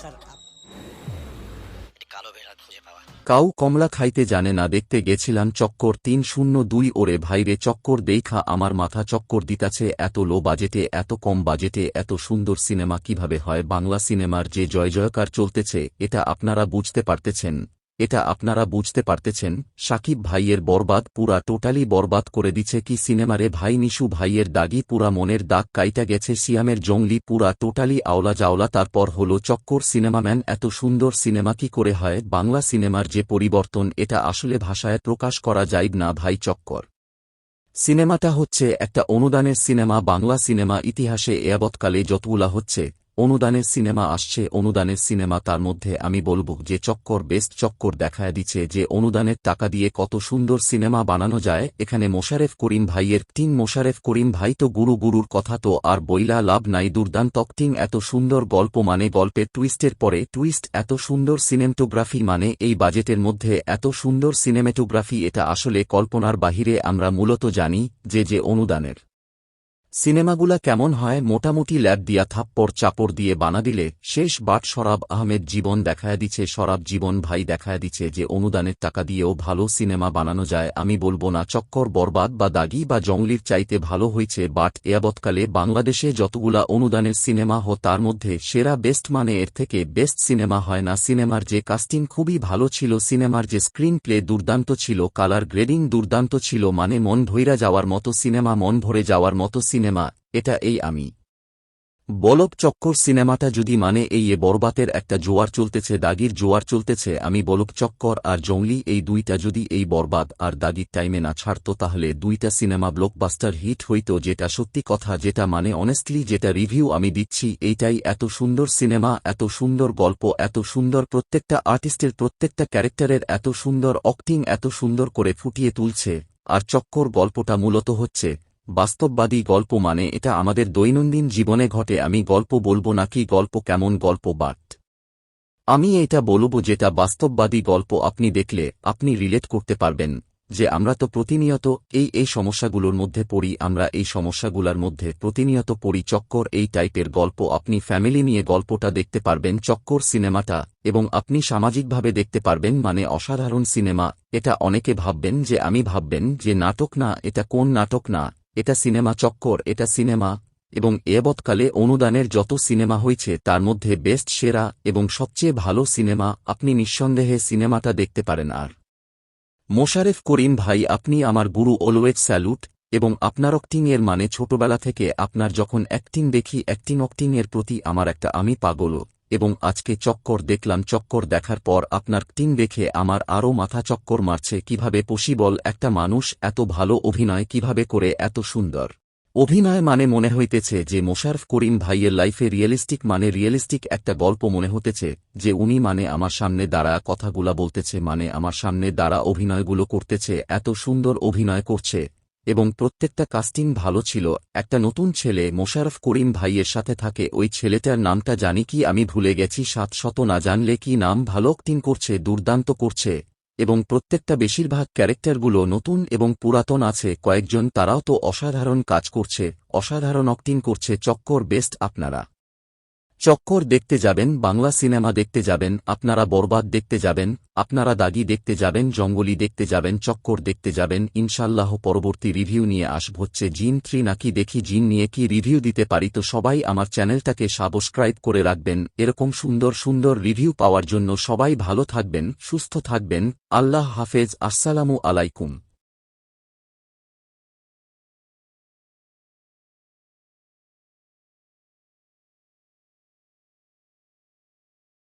Sir একটি কালো ভেড়া খুঁজে পাওয়া। কাউ কমলা খাইতে জানে না দেখতে গেছিলাম চক্কর ৩০২ ওরে ভাইরে চক্কর দেইখা আমার মাথা চক্কর দিতাছে এত লো বাজেটে এত কম বাজেটে এত সুন্দর সিনেমা কিভাবে হয় বাংলা সিনেমার যে জয়জয়কার চলতেছে এটা আপনারা বুঝতে পারতেছেন সাকিব ভাইয়ের বরবাদ পুরা টোটালি বরবাদ করে দিছে কি সিনেমারে ভাই নিশু ভাইয়ের দাগি পুরা মনের দাগ কাইটা গেছে সিয়ামের জঙ্গলি পুরা টোটালি আওলা জাওলা তারপর হলো চক্কর সিনেমাম্যান এত সুন্দর সিনেমা কি করে হয় বাংলা সিনেমার যে পরিবর্তন এটা আসলে ভাষায় প্রকাশ করা যায় না ভাই চক্কর সিনেমাটা হচ্ছে একটা অনুদানের সিনেমা বাংলা সিনেমা ইতিহাসে এয়াবৎকালে যতগুলা হচ্ছে অনুদানের সিনেমা আসছে অনুদানের সিনেমা তার মধ্যে আমি বলবো যে চক্কর বেস্ট চক্কর দেখায় দিচ্ছে যে অনুদানের টাকা দিয়ে কত সুন্দর সিনেমা বানানো যায় এখানে মোশারেফ করিম ভাইয়ের টিম মোশারেফ করিম ভাই তো গুরুর কথা তো আর বইলা লাভ নাই দুর্দান্ত অ্যাক্টিং এত সুন্দর গল্প মানে গল্পের টুইস্টের পরে টুইস্ট এত সুন্দর সিনেমাটোগ্রাফি মানে এই বাজেটের মধ্যে এত সুন্দর সিনেমাটোগ্রাফি এটা আসলে কল্পনার বাহিরে আমরা মূলত জানি যে অনুদানের সিনেমাগুলা কেমন হয় মোটামুটি ল্যাব দিয়া থাপ্পড় চাপড় দিয়ে বানা দিলে শেষ বাট সরাব আহমেদ জীবন দেখায় দিচ্ছে সরাব জীবন ভাই দেখায় দিচ্ছে যে অনুদানের টাকা দিয়েও ভালো সিনেমা বানানো যায় আমি বলবো না চক্কর বরবাদ বা দাগি বা জঙ্গলির চাইতে ভালো হয়েছে বাট এয়াবৎকালে বাংলাদেশে যতগুলা অনুদানের সিনেমা তার মধ্যে সেরা বেস্ট মানে এর থেকে বেস্ট সিনেমা হয় না সিনেমার যে কাস্টিং খুবই ভালো ছিল সিনেমার যে স্ক্রিন প্লে দুর্দান্ত ছিল কালার গ্রেডিং দুর্দান্ত ছিল মানে মন ভৈরা যাওয়ার মতো সিনেমা মন ভরে যাওয়ার মতো সিনেমা এটা এই আমি বলব চক্কর সিনেমাটা যদি মানে এই বরবাতের একটা জোয়ার চলতেছে দাগির জোয়ার চলতেছে আমি বলব চক্কর আর জঙ্গলি এই দুইটা যদি এই বরবাদ আর দাগির টাইমে না ছাড়ত তাহলে দুইটা সিনেমা ব্লকবাস্টার হিট হইত যেটা সত্যি কথা যেটা মানে অনেস্টলি যেটা রিভিউ আমি দিচ্ছি এইটাই এত সুন্দর সিনেমা এত সুন্দর গল্প এত সুন্দর প্রত্যেকটা আর্টিস্টের প্রত্যেকটা ক্যারেক্টারের এত সুন্দর অ্যাক্টিং এত সুন্দর করে ফুটিয়ে তুলছে আর চক্কর গল্পটা মূলত হচ্ছে বাস্তববাদী গল্প মানে এটা আমাদের দৈনন্দিন জীবনে ঘটে আমি গল্প বলবো নাকি গল্প কেমন গল্প বাট আমি এটা বলবো যেটা বাস্তববাদী গল্প আপনি দেখলে আপনি রিলেট করতে পারবেন যে আমরা তো প্রতিনিয়ত এই সমস্যাগুলোর মধ্যে পড়ি আমরা এই সমস্যাগুলোর মধ্যে প্রতিনিয়ত পড়ি চক্কর এই টাইপের গল্প আপনি ফ্যামিলি নিয়ে গল্পটা দেখতে পারবেন চক্কর সিনেমাটা এবং আপনি সামাজিকভাবে দেখতে পারবেন মানে অসাধারণ সিনেমা এটা অনেকে ভাববেন যে নাটক না এটা কোন নাটক না এটা সিনেমা চক্কর এটা সিনেমা এবং এবৎকালে অনুদানের যত সিনেমা হয়েছে তার মধ্যে বেস্ট সেরা এবং সবচেয়ে ভালো সিনেমা আপনি নিঃসন্দেহে সিনেমাটা দেখতে পারেন আর মোশারেফ করিম ভাই আপনি আমার গুরু অলওয়েজ স্যালুট এবং আপনার অ্যাক্টিং এর মানে ছোটবেলা থেকে আপনার যখন অ্যাক্টিং দেখি অ্যাক্টিং এর প্রতি আমার একটা আমি পাগল এবং আজকে চক্কর দেখলাম চক্কর দেখার পর আপনার অ্যাক্টিং দেখে আমার আরও মাথা চক্কর মারছে কিভাবে পসিবল একটা মানুষ এত ভালো অভিনয় কিভাবে করে এত সুন্দর অভিনয় মানে মনে হইতেছে যে মোশাররফ করিম ভাইয়ের লাইফে রিয়েলিস্টিক একটা গল্প মনে হতেছে যে উনি মানে আমার সামনে দাঁড়া কথাগুলা বলতেছে মানে আমার সামনে দাঁড়া অভিনয়গুলো করতেছে এত সুন্দর অভিনয় করছে এবং প্রত্যেকটা কাস্টিং ভালো ছিল একটা নতুন ছেলে মোশাররফ করিম ভাইয়ের সাথে থাকে ওই ছেলেটার নামটা জানি কি আমি ভুলে গেছি ৭০০ না জানলে কি নাম ভালো অ্যাক্টিং করছে দুর্দান্ত করছে এবং প্রত্যেকটা বেশিরভাগ ক্যারেক্টারগুলো নতুন এবং পুরাতন আছে কয়েকজন তারাও তো অসাধারণ কাজ করছে অসাধারণ অ্যাক্টিং করছে চক্কর বেস্ট আপনারা চক্কর দেখতে যাবেন বাংলা সিনেমা দেখতে যাবেন আপনারা বরবাদ দেখতে যাবেন আপনারা দাগি দেখতে যাবেন জঙ্গলি দেখতে যাবেন চক্কর দেখতে যাবেন ইনশাল্লাহ পরবর্তী রিভিউ নিয়ে আসব হচ্ছে জিন 3 নাকি দেখি জিন নিয়ে কি রিভিউ দিতে পারি তো সবাই আমার চ্যানেলটাকে সাবস্ক্রাইব করে রাখবেন এরকম সুন্দর সুন্দর রিভিউ পাওয়ার জন্য সবাই ভালো থাকবেন সুস্থ থাকবেন আল্লাহ হাফেজ আসসালামু আলাইকুম।